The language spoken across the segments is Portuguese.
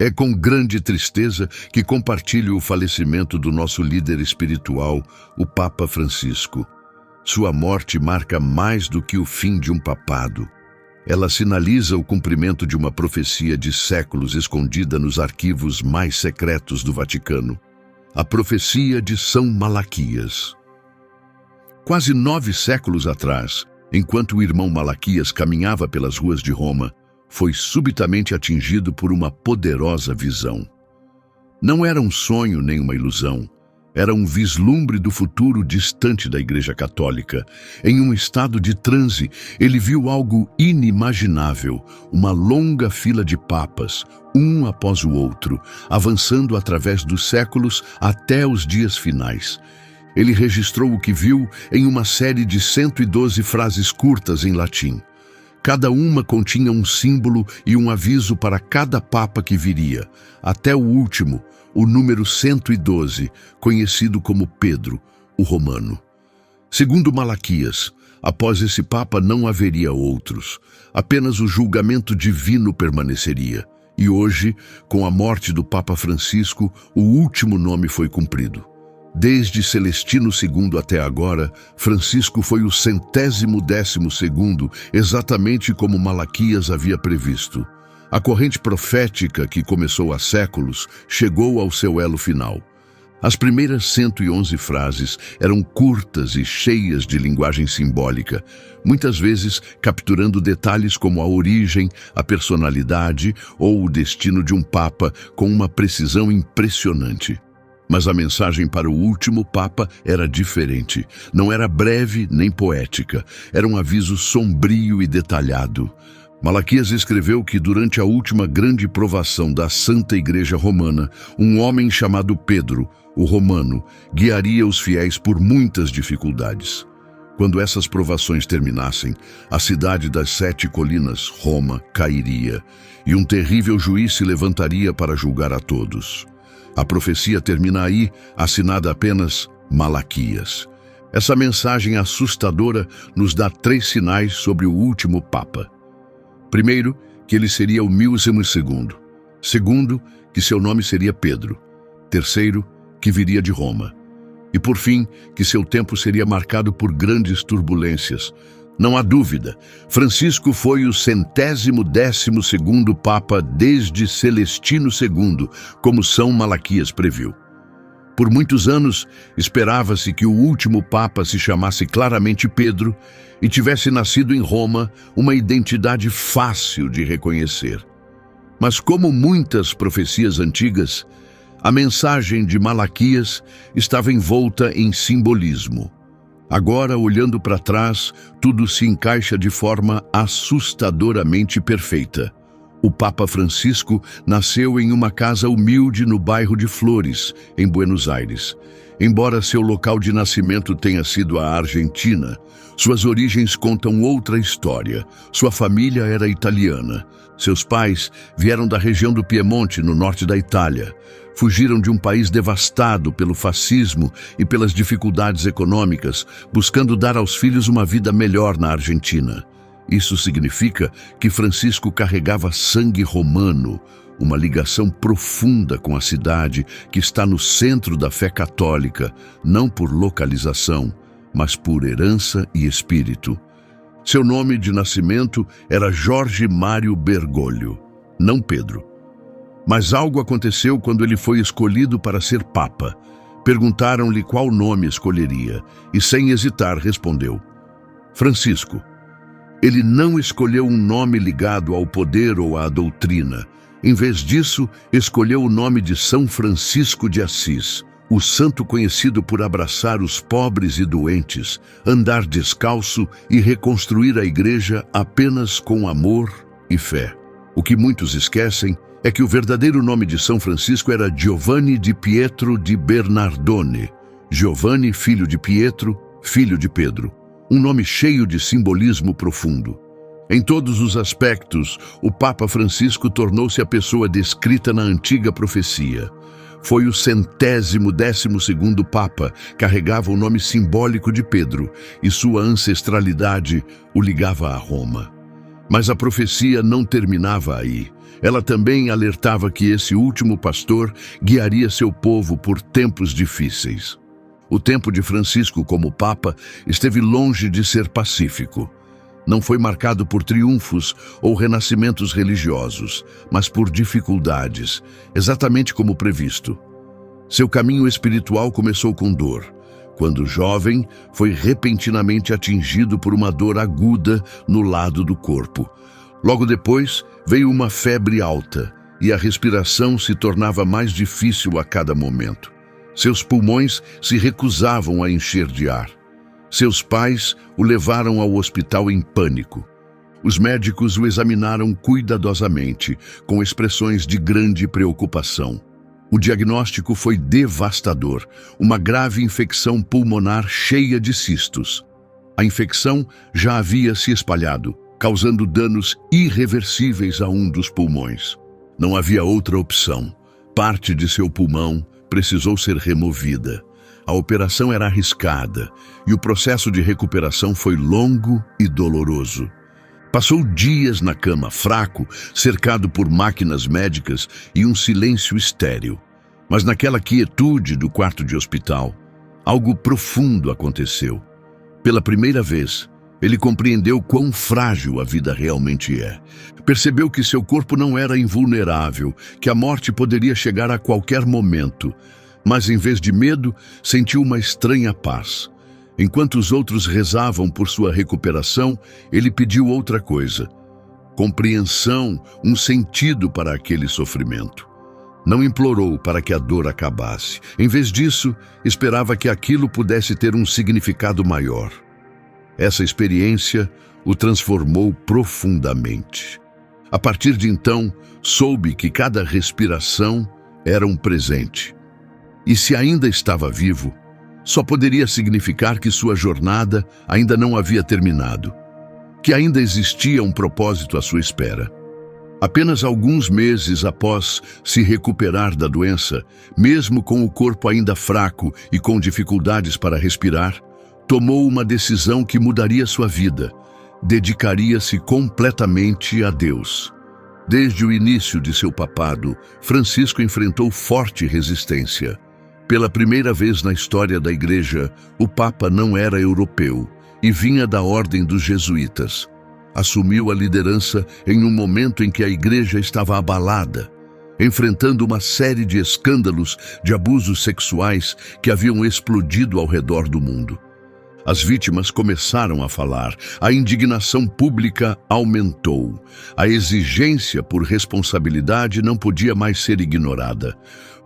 É com grande tristeza que compartilho o falecimento do nosso líder espiritual, o Papa Francisco. Sua morte marca mais do que o fim de um papado. Ela sinaliza o cumprimento de uma profecia de séculos escondida nos arquivos mais secretos do Vaticano. A profecia de São Malaquias. Quase 9 séculos atrás, enquanto o irmão Malaquias caminhava pelas ruas de Roma, foi subitamente atingido por uma poderosa visão. Não era um sonho nem uma ilusão. Era um vislumbre do futuro distante da Igreja Católica. Em um estado de transe, ele viu algo inimaginável, uma longa fila de papas, um após o outro, avançando através dos séculos até os dias finais. Ele registrou o que viu em uma série de 112 frases curtas em latim. Cada uma continha um símbolo e um aviso para cada papa que viria, até o último, o número 112, conhecido como Pedro, o Romano. Segundo Malaquias, após esse papa não haveria outros, apenas o julgamento divino permaneceria. E hoje, com a morte do Papa Francisco, o último nome foi cumprido. Desde Celestino II até agora, Francisco foi o 112º, exatamente como Malaquias havia previsto. A corrente profética, que começou há séculos, chegou ao seu elo final. As primeiras 111 frases eram curtas e cheias de linguagem simbólica, muitas vezes capturando detalhes como a origem, a personalidade ou o destino de um papa com uma precisão impressionante. Mas a mensagem para o último Papa era diferente. Não era breve nem poética. Era um aviso sombrio e detalhado. Malaquias escreveu que durante a última grande provação da Santa Igreja Romana, um homem chamado Pedro, o Romano, guiaria os fiéis por muitas dificuldades. Quando essas provações terminassem, a cidade das 7 colinas, Roma, cairia, e um terrível juiz se levantaria para julgar a todos. A profecia termina aí, assinada apenas Malaquias. Essa mensagem assustadora nos dá 3 sinais sobre o último Papa. Primeiro, que ele seria o 1002º. Segundo, que seu nome seria Pedro. Terceiro, que viria de Roma. E por fim, que seu tempo seria marcado por grandes turbulências. Não há dúvida, Francisco foi o 112º Papa desde Celestino II, como São Malaquias previu. Por muitos anos, esperava-se que o último Papa se chamasse claramente Pedro e tivesse nascido em Roma, uma identidade fácil de reconhecer. Mas como muitas profecias antigas, a mensagem de Malaquias estava envolta em simbolismo. Agora, olhando para trás, tudo se encaixa de forma assustadoramente perfeita. O Papa Francisco nasceu em uma casa humilde no bairro de Flores, em Buenos Aires. Embora seu local de nascimento tenha sido a Argentina, suas origens contam outra história. Sua família era italiana. Seus pais vieram da região do Piemonte, no norte da Itália. Fugiram de um país devastado pelo fascismo e pelas dificuldades econômicas, buscando dar aos filhos uma vida melhor na Argentina. Isso significa que Francisco carregava sangue romano, uma ligação profunda com a cidade que está no centro da fé católica, não por localização, mas por herança e espírito. Seu nome de nascimento era Jorge Mário Bergoglio, não Pedro. Mas algo aconteceu quando ele foi escolhido para ser Papa. Perguntaram-lhe qual nome escolheria, e sem hesitar respondeu: Francisco. Ele não escolheu um nome ligado ao poder ou à doutrina. Em vez disso, escolheu o nome de São Francisco de Assis, o santo conhecido por abraçar os pobres e doentes, andar descalço e reconstruir a igreja apenas com amor e fé. O que muitos esquecem é que o verdadeiro nome de São Francisco era Giovanni di Pietro di Bernardone. Giovanni, filho de Pietro, filho de Pedro. Um nome cheio de simbolismo profundo. Em todos os aspectos, o Papa Francisco tornou-se a pessoa descrita na antiga profecia. Foi o 112º Papa, carregava o nome simbólico de Pedro, e sua ancestralidade o ligava a Roma. Mas a profecia não terminava aí. Ela também alertava que esse último pastor guiaria seu povo por tempos difíceis. O tempo de Francisco como Papa esteve longe de ser pacífico. Não foi marcado por triunfos ou renascimentos religiosos, mas por dificuldades, exatamente como previsto. Seu caminho espiritual começou com dor. Quando jovem, foi repentinamente atingido por uma dor aguda no lado do corpo. Logo depois, veio uma febre alta e a respiração se tornava mais difícil a cada momento. Seus pulmões se recusavam a encher de ar. Seus pais o levaram ao hospital em pânico. Os médicos o examinaram cuidadosamente, com expressões de grande preocupação. O diagnóstico foi devastador, uma grave infecção pulmonar cheia de cistos. A infecção já havia se espalhado, causando danos irreversíveis a um dos pulmões. Não havia outra opção. Parte de seu pulmão precisou ser removida. A operação era arriscada e o processo de recuperação foi longo e doloroso. Passou dias na cama, fraco, cercado por máquinas médicas e um silêncio estéril. Mas naquela quietude do quarto de hospital, algo profundo aconteceu. Pela primeira vez, ele compreendeu quão frágil a vida realmente é. Percebeu que seu corpo não era invulnerável, que a morte poderia chegar a qualquer momento. Mas em vez de medo, sentiu uma estranha paz. Enquanto os outros rezavam por sua recuperação, ele pediu outra coisa: compreensão, um sentido para aquele sofrimento. Não implorou para que a dor acabasse. Em vez disso, esperava que aquilo pudesse ter um significado maior. Essa experiência o transformou profundamente. A partir de então, soube que cada respiração era um presente. E se ainda estava vivo, só poderia significar que sua jornada ainda não havia terminado, que ainda existia um propósito à sua espera. Apenas alguns meses após se recuperar da doença, mesmo com o corpo ainda fraco e com dificuldades para respirar, tomou uma decisão que mudaria sua vida. Dedicaria-se completamente a Deus. Desde o início de seu papado, Francisco enfrentou forte resistência. Pela primeira vez na história da Igreja, o Papa não era europeu e vinha da ordem dos jesuítas. Assumiu a liderança em um momento em que a Igreja estava abalada, enfrentando uma série de escândalos de abusos sexuais que haviam explodido ao redor do mundo. As vítimas começaram a falar, a indignação pública aumentou. A exigência por responsabilidade não podia mais ser ignorada.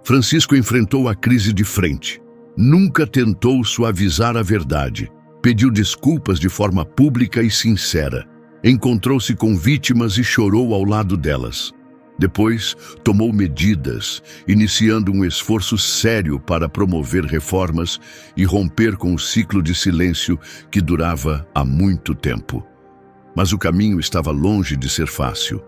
Francisco enfrentou a crise de frente. Nunca tentou suavizar a verdade. Pediu desculpas de forma pública e sincera. Encontrou-se com vítimas e chorou ao lado delas. Depois, tomou medidas, iniciando um esforço sério para promover reformas e romper com o ciclo de silêncio que durava há muito tempo. Mas o caminho estava longe de ser fácil.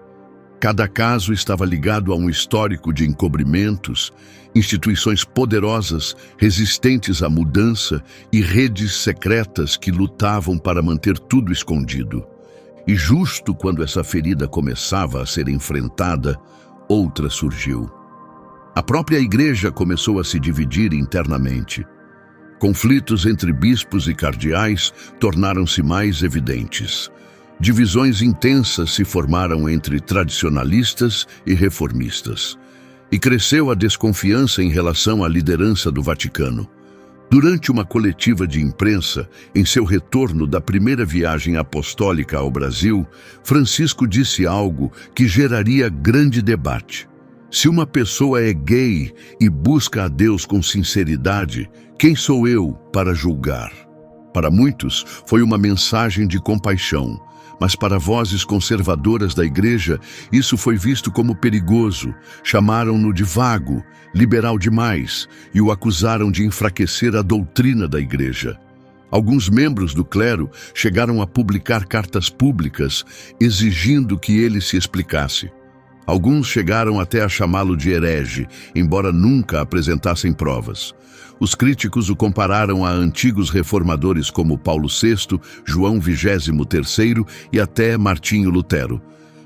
Cada caso estava ligado a um histórico de encobrimentos, instituições poderosas, resistentes à mudança e redes secretas que lutavam para manter tudo escondido. E justo quando essa ferida começava a ser enfrentada, outra surgiu. A própria Igreja começou a se dividir internamente. Conflitos entre bispos e cardeais tornaram-se mais evidentes. Divisões intensas se formaram entre tradicionalistas e reformistas. E cresceu a desconfiança em relação à liderança do Vaticano. Durante uma coletiva de imprensa, em seu retorno da primeira viagem apostólica ao Brasil, Francisco disse algo que geraria grande debate. Se uma pessoa é gay e busca a Deus com sinceridade, quem sou eu para julgar? Para muitos, foi uma mensagem de compaixão, mas para vozes conservadoras da Igreja, isso foi visto como perigoso. Chamaram-no de vago, liberal demais e o acusaram de enfraquecer a doutrina da Igreja. Alguns membros do clero chegaram a publicar cartas públicas exigindo que ele se explicasse. Alguns chegaram até a chamá-lo de herege, embora nunca apresentassem provas. Os críticos o compararam a antigos reformadores como Paulo VI, João XXIII e até Martinho Lutero.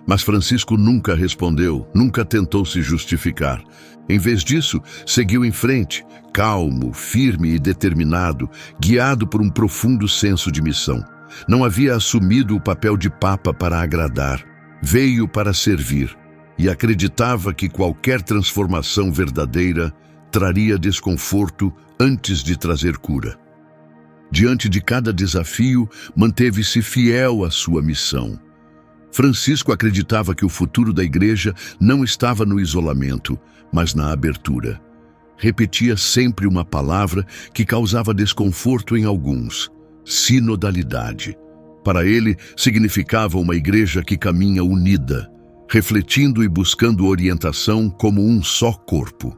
Mas Francisco nunca respondeu, nunca tentou se justificar. Em vez disso, seguiu em frente, calmo, firme e determinado, guiado por um profundo senso de missão. Não havia assumido o papel de Papa para agradar. Veio para servir e acreditava que qualquer transformação verdadeira traria desconforto antes de trazer cura. Diante de cada desafio, manteve-se fiel à sua missão. Francisco acreditava que o futuro da Igreja não estava no isolamento, mas na abertura. Repetia sempre uma palavra que causava desconforto em alguns: sinodalidade. Para ele, significava uma igreja que caminha unida, refletindo e buscando orientação como um só corpo.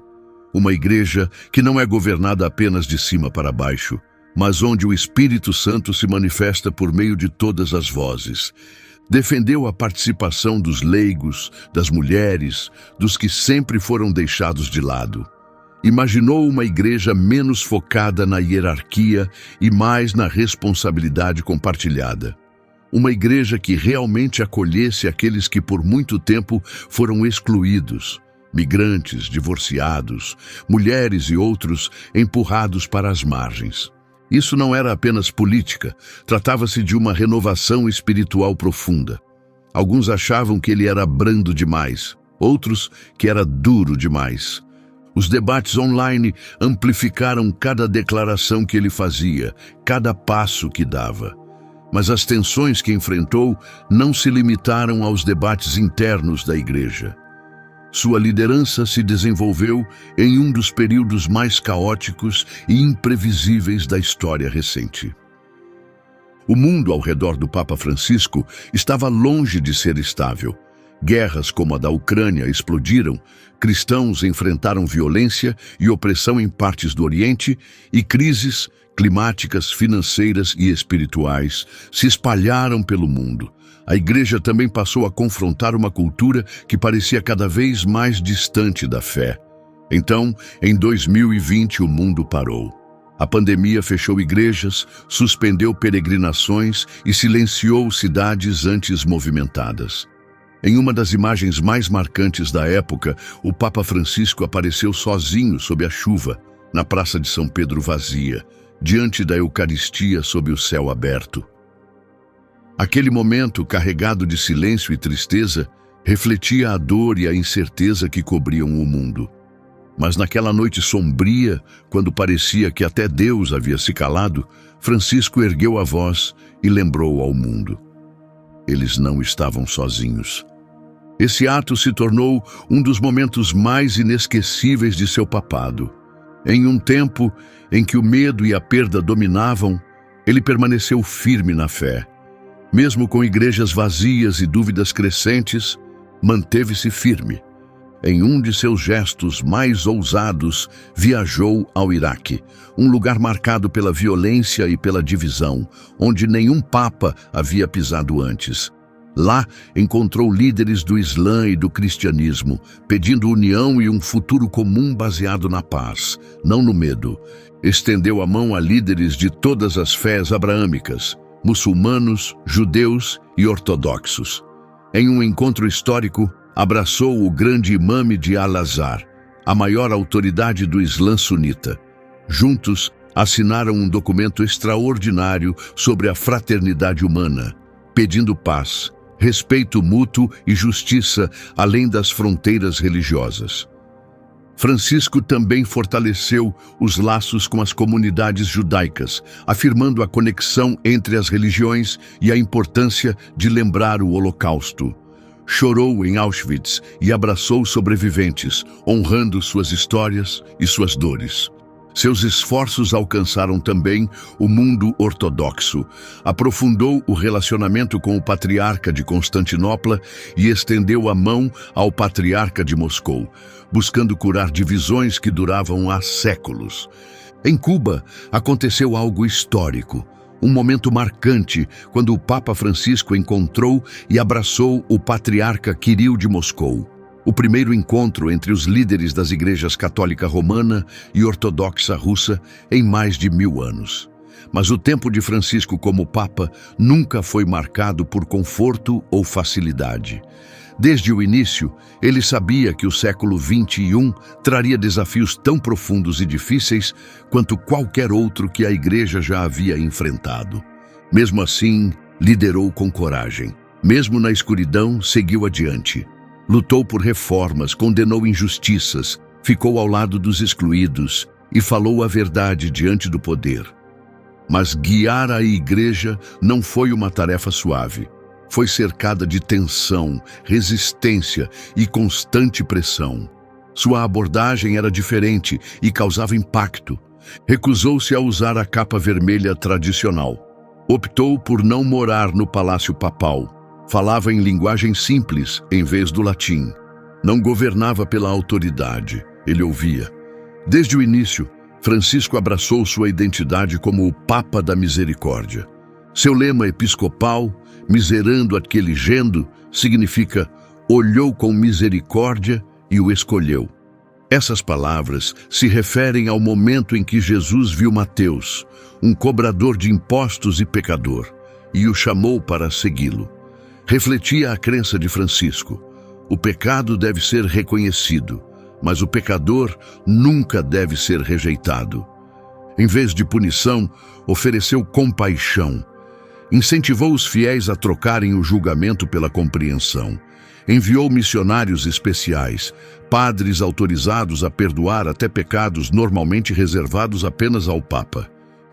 Uma igreja que não é governada apenas de cima para baixo, mas onde o Espírito Santo se manifesta por meio de todas as vozes. Defendeu a participação dos leigos, das mulheres, dos que sempre foram deixados de lado. Imaginou uma igreja menos focada na hierarquia e mais na responsabilidade compartilhada. Uma igreja que realmente acolhesse aqueles que por muito tempo foram excluídos, migrantes, divorciados, mulheres e outros empurrados para as margens. Isso não era apenas política, tratava-se de uma renovação espiritual profunda. Alguns achavam que ele era brando demais, outros que era duro demais. Os debates online amplificaram cada declaração que ele fazia, cada passo que dava. Mas as tensões que enfrentou não se limitaram aos debates internos da igreja. Sua liderança se desenvolveu em um dos períodos mais caóticos e imprevisíveis da história recente. O mundo ao redor do Papa Francisco estava longe de ser estável. Guerras como a da Ucrânia explodiram, cristãos enfrentaram violência e opressão em partes do Oriente e crises climáticas, financeiras e espirituais se espalharam pelo mundo. A igreja também passou a confrontar uma cultura que parecia cada vez mais distante da fé. Então, em 2020, o mundo parou. A pandemia fechou igrejas, suspendeu peregrinações e silenciou cidades antes movimentadas. Em uma das imagens mais marcantes da época, o Papa Francisco apareceu sozinho sob a chuva, na Praça de São Pedro vazia, diante da Eucaristia sob o céu aberto. Aquele momento, carregado de silêncio e tristeza, refletia a dor e a incerteza que cobriam o mundo. Mas naquela noite sombria, quando parecia que até Deus havia se calado, Francisco ergueu a voz e lembrou ao mundo: eles não estavam sozinhos. Esse ato se tornou um dos momentos mais inesquecíveis de seu papado. Em um tempo em que o medo e a perda dominavam, ele permaneceu firme na fé. Mesmo com igrejas vazias e dúvidas crescentes, manteve-se firme. Em um de seus gestos mais ousados, viajou ao Iraque, um lugar marcado pela violência e pela divisão, onde nenhum papa havia pisado antes. Lá, encontrou líderes do Islã e do cristianismo, pedindo união e um futuro comum baseado na paz, não no medo. Estendeu a mão a líderes de todas as fés abraâmicas, muçulmanos, judeus e ortodoxos. Em um encontro histórico, abraçou o grande imame de Al-Azhar, a maior autoridade do Islã sunita. Juntos, assinaram um documento extraordinário sobre a fraternidade humana, pedindo paz, respeito mútuo e justiça além das fronteiras religiosas. Francisco também fortaleceu os laços com as comunidades judaicas, afirmando a conexão entre as religiões e a importância de lembrar o Holocausto. Chorou em Auschwitz e abraçou sobreviventes, honrando suas histórias e suas dores. Seus esforços alcançaram também o mundo ortodoxo. Aprofundou o relacionamento com o patriarca de Constantinopla e estendeu a mão ao patriarca de Moscou, buscando curar divisões que duravam há séculos. Em Cuba, aconteceu algo histórico, um momento marcante quando o Papa Francisco encontrou e abraçou o patriarca Kiril de Moscou. o primeiro encontro entre os líderes das igrejas católica romana e ortodoxa russa em mais de 1000 anos. Mas o tempo de Francisco como Papa nunca foi marcado por conforto ou facilidade. Desde o início, ele sabia que o século XXI traria desafios tão profundos e difíceis quanto qualquer outro que a Igreja já havia enfrentado. Mesmo assim, liderou com coragem. Mesmo na escuridão, seguiu adiante. Lutou por reformas, condenou injustiças, ficou ao lado dos excluídos e falou a verdade diante do poder. Mas guiar a Igreja não foi uma tarefa suave. Foi cercada de tensão, resistência e constante pressão. Sua abordagem era diferente e causava impacto. Recusou-se a usar a capa vermelha tradicional. Optou por não morar no Palácio Papal. Falava em linguagem simples em vez do latim. Não governava pela autoridade, ele ouvia. Desde o início, Francisco abraçou sua identidade como o Papa da Misericórdia. Seu lema episcopal, miserando aquele gendo, significa olhou com misericórdia e o escolheu. Essas palavras se referem ao momento em que Jesus viu Mateus, um cobrador de impostos e pecador, e o chamou para segui-lo. Refletia a crença de Francisco. O pecado deve ser reconhecido, mas o pecador nunca deve ser rejeitado. Em vez de punição, ofereceu compaixão. Incentivou os fiéis a trocarem o julgamento pela compreensão. Enviou missionários especiais, padres autorizados a perdoar até pecados normalmente reservados apenas ao Papa.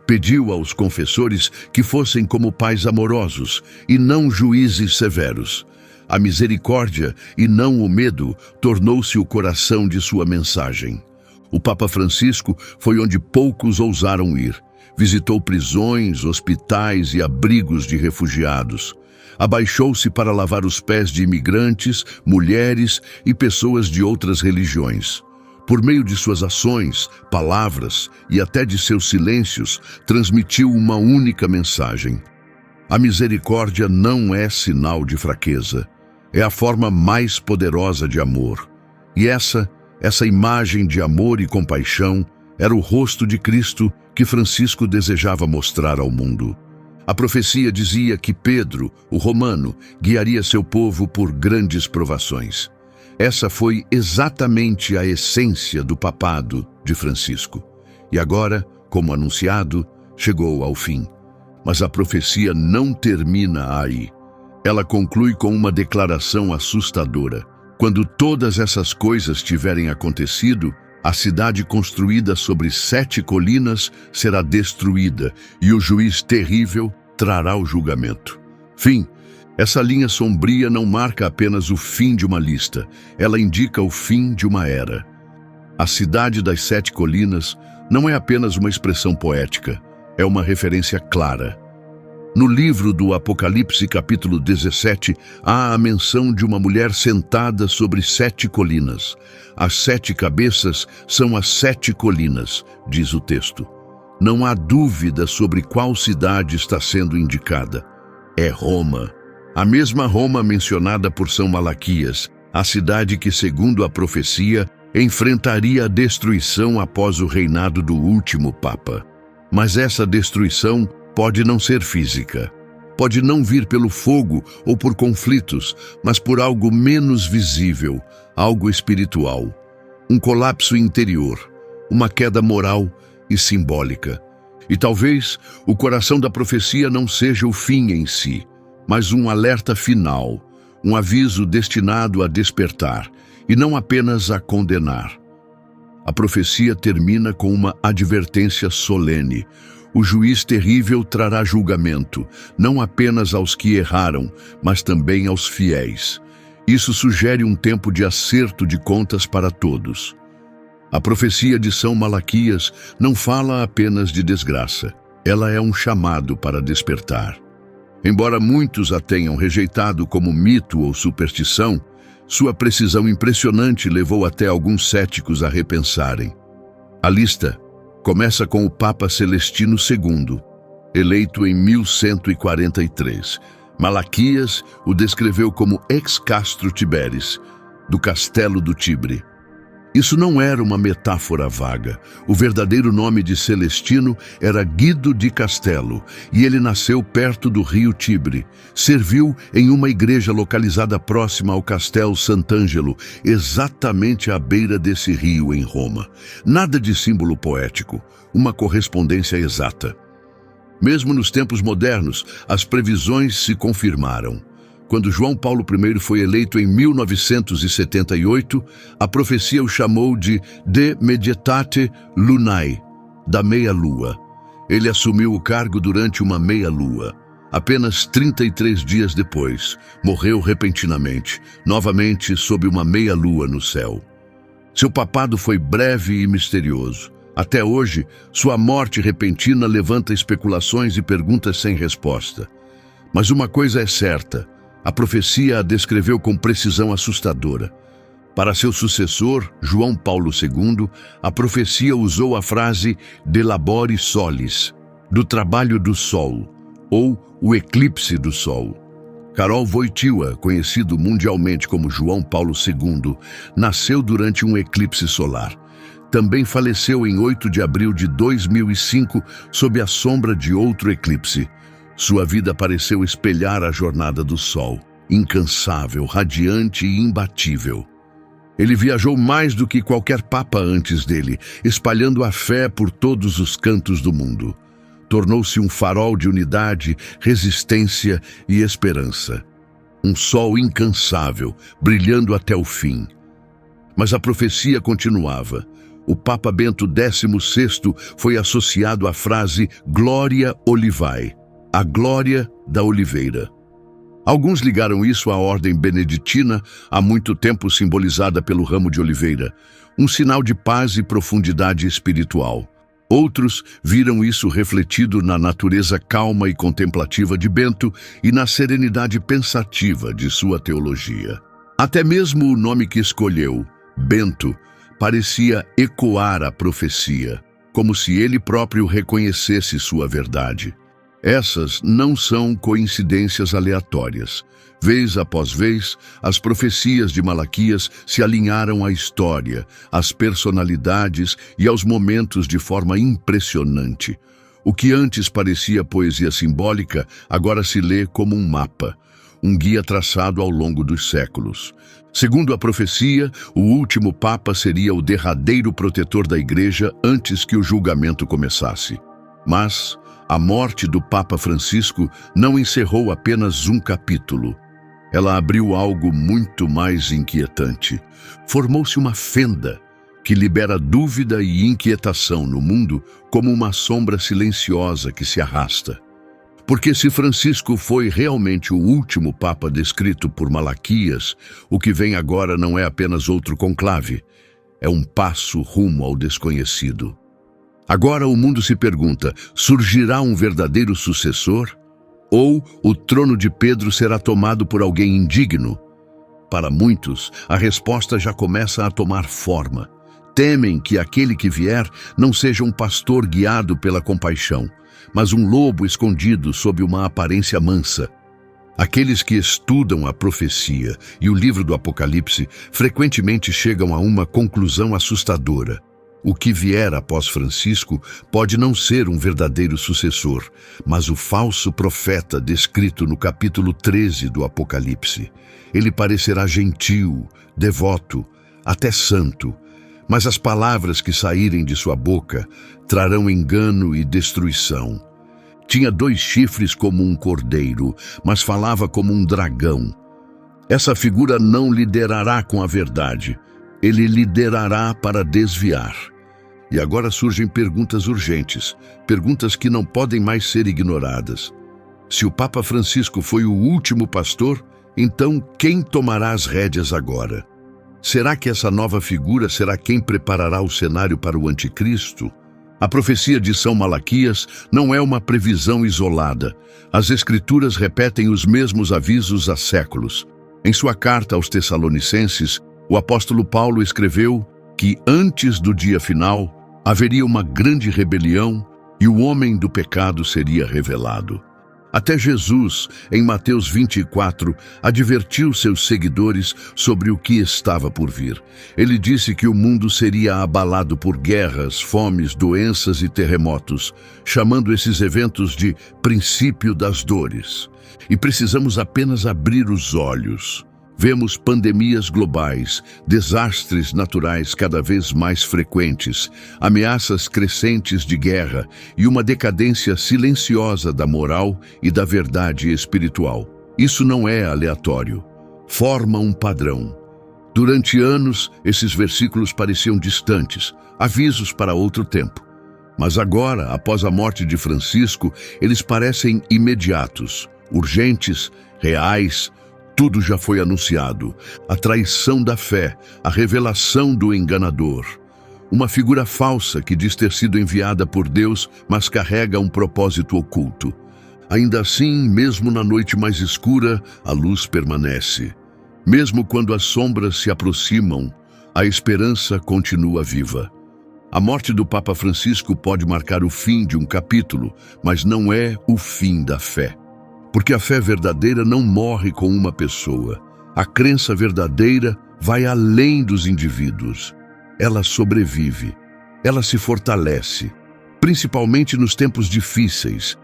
Pediu aos confessores que fossem como pais amorosos e não juízes severos. A misericórdia e não o medo tornou-se o coração de sua mensagem. O Papa Francisco foi onde poucos ousaram ir. Visitou prisões, hospitais e abrigos de refugiados. Abaixou-se para lavar os pés de imigrantes, mulheres e pessoas de outras religiões. Por meio de suas ações, palavras e até de seus silêncios, transmitiu uma única mensagem. A misericórdia não é sinal de fraqueza. É a forma mais poderosa de amor. E essa imagem de amor e compaixão era o rosto de Cristo que Francisco desejava mostrar ao mundo. A profecia dizia que Pedro, o romano, guiaria seu povo por grandes provações. Essa foi exatamente a essência do papado de Francisco. E agora, como anunciado, chegou ao fim. Mas a profecia não termina aí. Ela conclui com uma declaração assustadora. Quando todas essas coisas tiverem acontecido, a cidade construída sobre 7 colinas será destruída e o juiz terrível trará o julgamento. Fim. Essa linha sombria não marca apenas o fim de uma lista, ela indica o fim de uma era. A cidade das 7 colinas não é apenas uma expressão poética, é uma referência clara. No livro do Apocalipse, capítulo 17, há a menção de uma mulher sentada sobre 7 colinas. As 7 cabeças são as 7 colinas, diz o texto. Não há dúvida sobre qual cidade está sendo indicada. É Roma. A mesma Roma mencionada por São Malaquias, a cidade que, segundo a profecia, enfrentaria a destruição após o reinado do último Papa. Mas essa destruição pode não ser física. Pode não vir pelo fogo ou por conflitos, mas por algo menos visível, algo espiritual. Um colapso interior, uma queda moral e simbólica. E talvez o coração da profecia não seja o fim em si, mas um alerta final, um aviso destinado a despertar e não apenas a condenar. A profecia termina com uma advertência solene. O juiz terrível trará julgamento, não apenas aos que erraram, mas também aos fiéis. Isso sugere um tempo de acerto de contas para todos. A profecia de São Malaquias não fala apenas de desgraça. Ela é um chamado para despertar. Embora muitos a tenham rejeitado como mito ou superstição, sua precisão impressionante levou até alguns céticos a repensarem. A lista começa com o Papa Celestino II, eleito em 1143. Malaquias o descreveu como ex castro Tiberis, do castelo do Tibre. Isso não era uma metáfora vaga. O verdadeiro nome de Celestino era Guido di Castello, e ele nasceu perto do rio Tibre. Serviu em uma igreja localizada próxima ao Castelo Sant'Angelo, exatamente à beira desse rio em Roma. Nada de símbolo poético, uma correspondência exata. Mesmo nos tempos modernos, as previsões se confirmaram. Quando João Paulo I foi eleito em 1978, a profecia o chamou de Meditate Lunae, da meia-lua. Ele assumiu o cargo durante uma meia-lua. Apenas 33 dias depois, morreu repentinamente, novamente sob uma meia-lua no céu. Seu papado foi breve e misterioso. Até hoje, sua morte repentina levanta especulações e perguntas sem resposta. Mas uma coisa é certa: a profecia a descreveu com precisão assustadora. Para seu sucessor, João Paulo II, a profecia usou a frase de labore solis, do trabalho do sol, ou o eclipse do sol. Karol Wojtyła, conhecido mundialmente como João Paulo II, nasceu durante um eclipse solar. Também faleceu em 8 de abril de 2005 sob a sombra de outro eclipse. Sua vida pareceu espelhar a jornada do sol, incansável, radiante e imbatível. Ele viajou mais do que qualquer papa antes dele, espalhando a fé por todos os cantos do mundo. Tornou-se um farol de unidade, resistência e esperança. Um sol incansável, brilhando até o fim. Mas a profecia continuava. O Papa Bento XVI foi associado à frase Gloria Olivae, a glória da oliveira. Alguns ligaram isso à ordem beneditina, há muito tempo simbolizada pelo ramo de oliveira, um sinal de paz e profundidade espiritual. Outros viram isso refletido na natureza calma e contemplativa de Bento e na serenidade pensativa de sua teologia. Até mesmo o nome que escolheu, Bento, parecia ecoar a profecia, como se ele próprio reconhecesse sua verdade. Essas não são coincidências aleatórias. Vez após vez, as profecias de Malaquias se alinharam à história, às personalidades e aos momentos de forma impressionante. O que antes parecia poesia simbólica, agora se lê como um mapa, um guia traçado ao longo dos séculos. Segundo a profecia, o último Papa seria o derradeiro protetor da Igreja antes que o julgamento começasse. Mas a morte do Papa Francisco não encerrou apenas um capítulo. Ela abriu algo muito mais inquietante. Formou-se uma fenda que libera dúvida e inquietação no mundo como uma sombra silenciosa que se arrasta. Porque se Francisco foi realmente o último Papa descrito por Malaquias, o que vem agora não é apenas outro conclave, é um passo rumo ao desconhecido. Agora o mundo se pergunta, surgirá um verdadeiro sucessor? Ou o trono de Pedro será tomado por alguém indigno? Para muitos, a resposta já começa a tomar forma. Temem que aquele que vier não seja um pastor guiado pela compaixão, mas um lobo escondido sob uma aparência mansa. Aqueles que estudam a profecia e o livro do Apocalipse frequentemente chegam a uma conclusão assustadora. O que vier após Francisco pode não ser um verdadeiro sucessor, mas o falso profeta descrito no capítulo 13 do Apocalipse. Ele parecerá gentil, devoto, até santo, mas as palavras que saírem de sua boca trarão engano e destruição. Tinha 2 chifres como um cordeiro, mas falava como um dragão. Essa figura não liderará com a verdade. Ele liderará para desviar. E agora surgem perguntas urgentes, perguntas que não podem mais ser ignoradas. Se o Papa Francisco foi o último pastor, então quem tomará as rédeas agora? Será que essa nova figura será quem preparará o cenário para o anticristo? A profecia de São Malaquias não é uma previsão isolada. As Escrituras repetem os mesmos avisos há séculos. Em sua carta aos Tessalonicenses, o apóstolo Paulo escreveu que antes do dia final haveria uma grande rebelião e o homem do pecado seria revelado. Até Jesus, em Mateus 24, advertiu seus seguidores sobre o que estava por vir. Ele disse que o mundo seria abalado por guerras, fomes, doenças e terremotos, chamando esses eventos de princípio das dores. E precisamos apenas abrir os olhos. Vemos pandemias globais, desastres naturais cada vez mais frequentes, ameaças crescentes de guerra e uma decadência silenciosa da moral e da verdade espiritual. Isso não é aleatório. Forma um padrão. Durante anos, esses versículos pareciam distantes, avisos para outro tempo. Mas agora, após a morte de Francisco, eles parecem imediatos, urgentes, reais. Tudo já foi anunciado. A traição da fé, a revelação do enganador. Uma figura falsa que diz ter sido enviada por Deus, mas carrega um propósito oculto. Ainda assim, mesmo na noite mais escura, a luz permanece. Mesmo quando as sombras se aproximam, a esperança continua viva. A morte do Papa Francisco pode marcar o fim de um capítulo, mas não é o fim da fé. Porque a fé verdadeira não morre com uma pessoa. A crença verdadeira vai além dos indivíduos. Ela sobrevive. Ela se fortalece, principalmente nos tempos difíceis.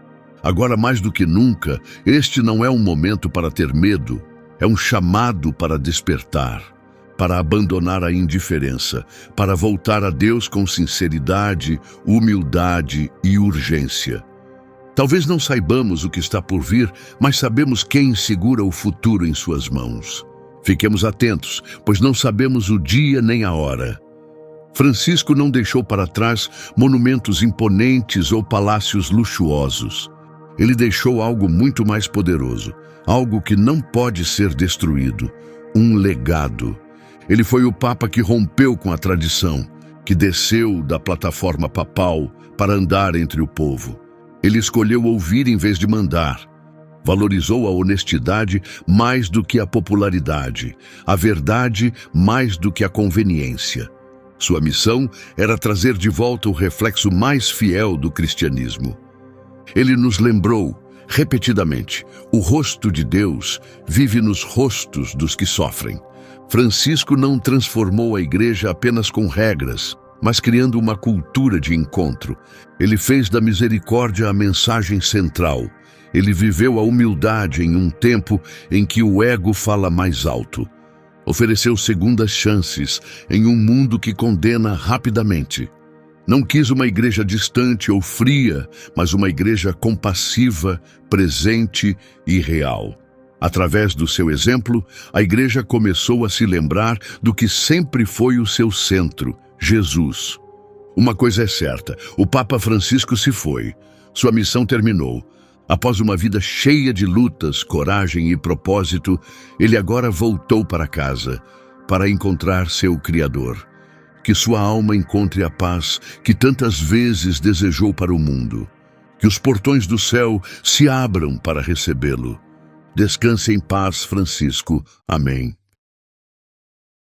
Agora, mais do que nunca, este não é um momento para ter medo. É um chamado para despertar, para abandonar a indiferença, para voltar a Deus com sinceridade, humildade e urgência. Talvez não saibamos o que está por vir, mas sabemos quem segura o futuro em suas mãos. Fiquemos atentos, pois não sabemos o dia nem a hora. Francisco não deixou para trás monumentos imponentes ou palácios luxuosos. Ele deixou algo muito mais poderoso, algo que não pode ser destruído, um legado. Ele foi o Papa que rompeu com a tradição, que desceu da plataforma papal para andar entre o povo. Ele escolheu ouvir em vez de mandar. Valorizou a honestidade mais do que a popularidade, a verdade mais do que a conveniência. Sua missão era trazer de volta o reflexo mais fiel do cristianismo. Ele nos lembrou, repetidamente, o rosto de Deus vive nos rostos dos que sofrem. Francisco não transformou a igreja apenas com regras, mas criando uma cultura de encontro. Ele fez da misericórdia a mensagem central. Ele viveu a humildade em um tempo em que o ego fala mais alto. Ofereceu segundas chances em um mundo que condena rapidamente. Não quis uma igreja distante ou fria, mas uma igreja compassiva, presente e real. Através do seu exemplo, a igreja começou a se lembrar do que sempre foi o seu centro, Jesus. Uma coisa é certa, o Papa Francisco se foi. Sua missão terminou. Após uma vida cheia de lutas, coragem e propósito, ele agora voltou para casa, para encontrar seu Criador. Que sua alma encontre a paz que tantas vezes desejou para o mundo. Que os portões do céu se abram para recebê-lo. Descanse em paz, Francisco. Amém.